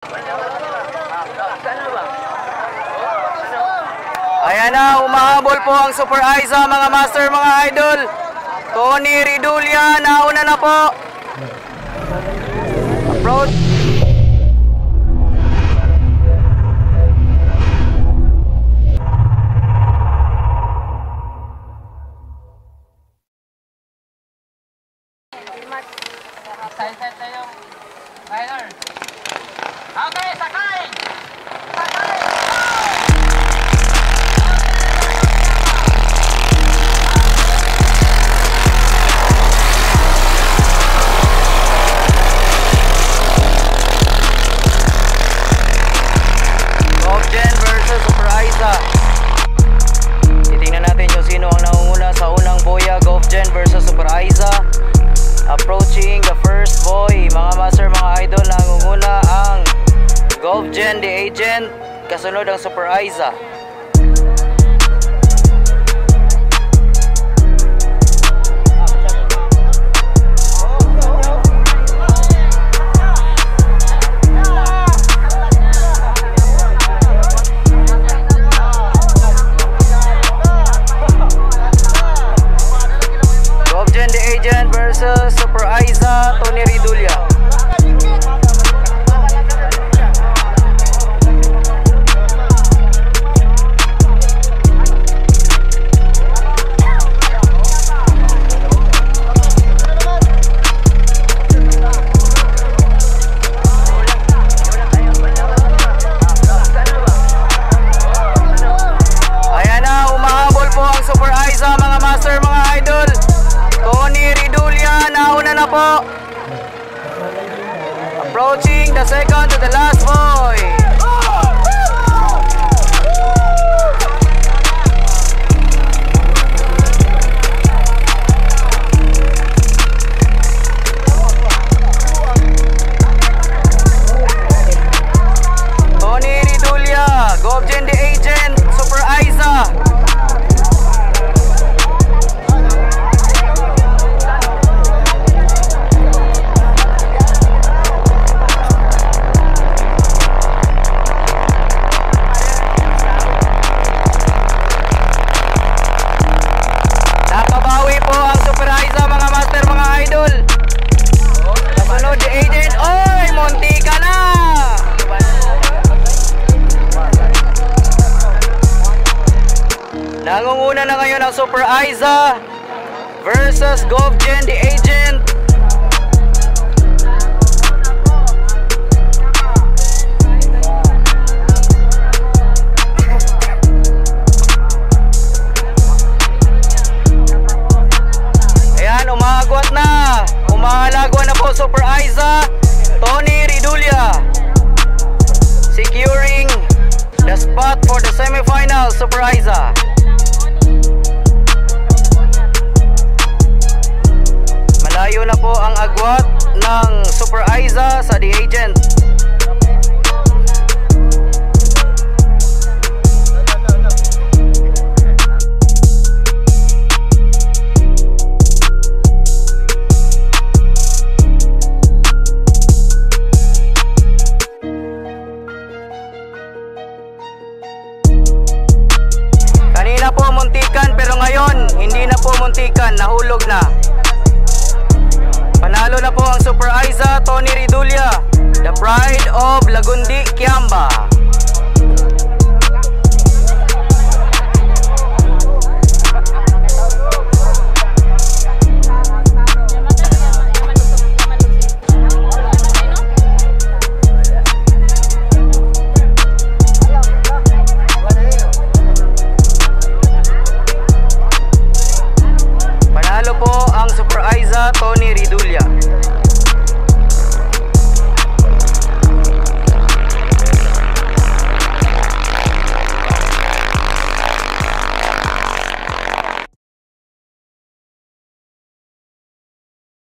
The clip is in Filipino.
Ayan na, umahabol po ang Super Aiza, mga master, mga idol. Tony Ridulya, nauna na po. Approach. Excited tayo, rider. Okay, sakay! Sakay! GovGen versus Super Aiza. Titingnan natin kung sino ang nangunguna sa unang boya. GovGen versus Super Aiza. Approaching the first boy, mga master, mga idol, nangunguna ang GovGen, the agent, kasunod ang Super Aiza. GovGen, the agent versus Super Aiza, Tony Ridulya. Ayan na, umahabol po ang Super Aiza, mga master, mga idol. Tony Ridulya, nauna na po. Approaching the second to the last boy. Tony Ridulya, GovGen, the agent, Super Aiza. Nakabawi po ang Super Aiza, mga master, mga idol. Kasunod the agent. Oy, munti ka na. Nangunguna na ngayon ang Super Aiza versus GovGen, the agent. Ayan, umagwat na. Umahalagwa na po Super Aiza. Tony Ridulya securing the spot for the semifinal. Super Aiza. Malayo na po ang agwat ng Super Aiza sa the agent. Kanina po muntikan, pero ngayon hindi na po muntikan, nahulog na. Panalo na po ang Super Aiza, Tony Ridulya, the pride of Laguna.